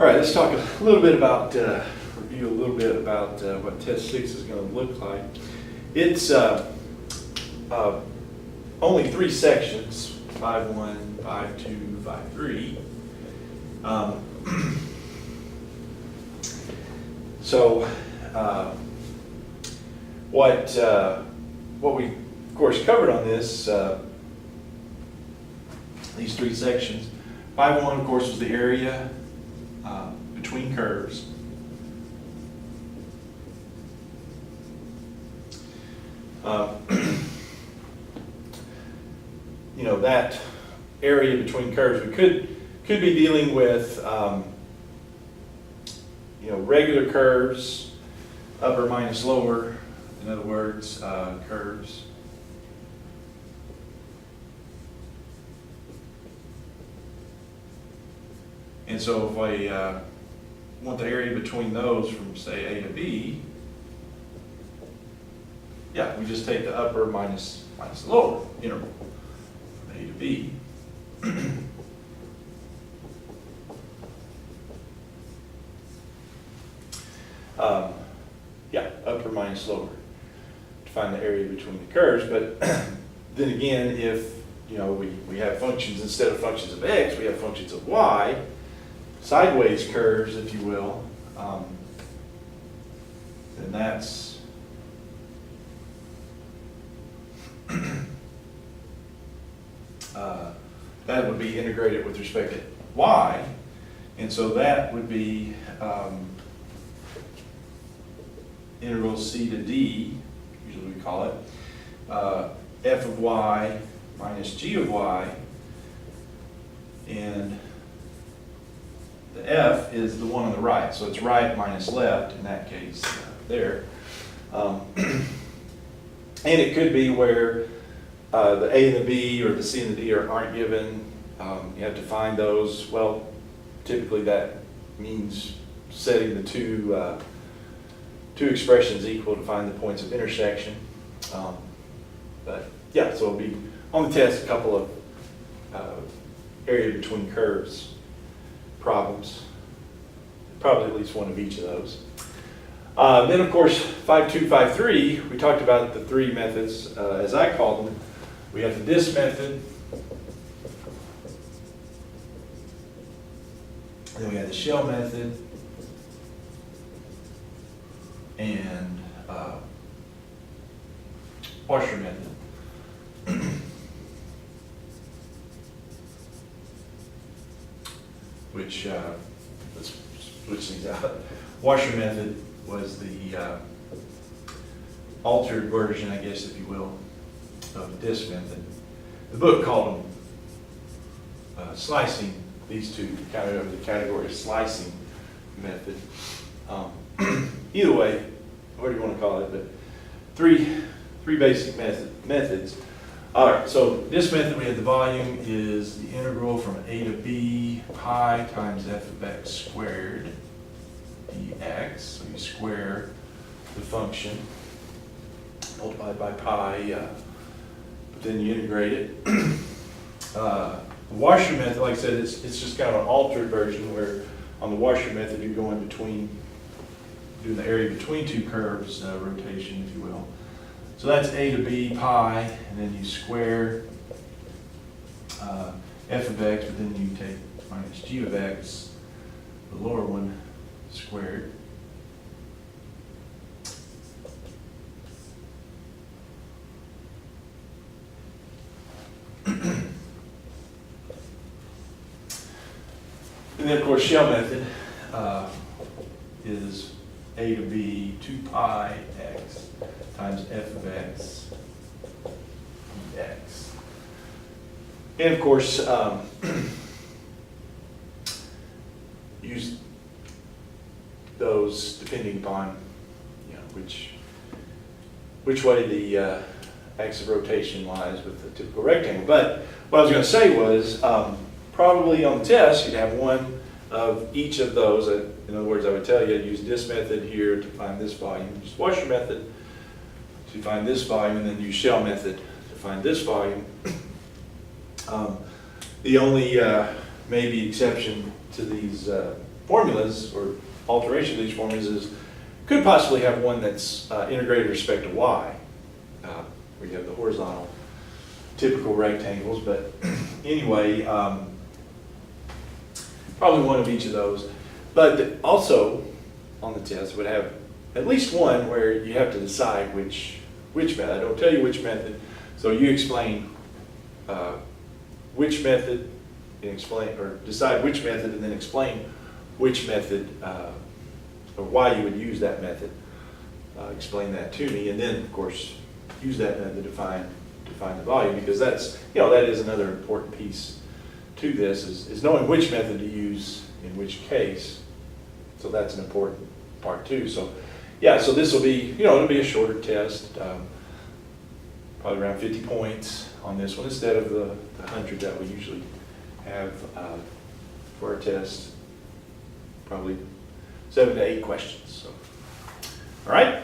All right, let's talk a little bit about, review a little bit about what Test 6 is going to look like. It's only 3 sections, 5.1, 5.2, 5.3. So what we, of course, covered on this, these 3 sections. 5.1, of course, was the area between curves. You know, that area between curves, we could be dealing with you know, regular curves, upper minus lower, in other words, curves. And so if I want the area between those from, say, A to B, yeah, we just take the upper minus the lower interval from A to B. Yeah, upper minus lower to find the area between the curves. But then again, if you know we have functions instead of functions of x, we have functions of y, sideways curves, if you will, then that's that would be integrated with respect to y, and so that would be integral c to d, usually we call it, f of y minus g of y, and the f is the one on the right, so it's right minus left in that case there. And it could be where the a and the b or the c and the d aren't given. You have to find those. Well, typically that means setting the two expressions equal to find the points of intersection. But yeah, so it'll be on the test a couple of area between curves problems, probably at least one of each of those. Then of course 5.2, 5.3, we talked about the 3 methods as I called them. We have the this method, and then we have the shell method, and washer method. Which, let's switch these out. Washer method was the altered version, I guess, if you will, of this method. The book called them slicing, these two, kind of under the category of slicing method. Either way, what do you want to call it, but three basic methods. All right, so this method, we have the volume is the integral from a to b pi times f of x squared dx. So you square the function, multiplied by pi, but then you integrate it. The washer method, like I said, it's just kind of an altered version where on the washer method you're going between, doing the area between 2 curves, rotation, if you will. So that's a to b pi, and then you square f of x, but then you take minus g of x, the lower one, squared. And then of course shell method is a to b 2 pi x times f of x dx. And of course, use those depending upon, you know, which way the axis of rotation lies with the typical rectangle. But what I was going to say was, probably on the test you'd have one of each of those. In other words, I would tell you use this method here to find this volume, use washer method to find this volume, and then use shell method to find this volume. The only maybe exception to these formulas or alteration of these formulas is, could possibly have one that's integrated with respect to y, where you have the horizontal typical rectangles, but anyway, probably one of each of those. But also on the test would have at least one where you have to decide which method. I don't tell you which method, so you explain which method and explain, or decide which method and then explain which method or why you would use that method. Explain that to me, and then of course use that method to find the volume, because that's, that is another important piece to this, is knowing which method to use in which case. So that's an important part too. So yeah, so this will be, it'll be a shorter test, probably around 50 points on this one instead of the 100 that we usually have for our test. Probably 7 to 8 questions. So, all right.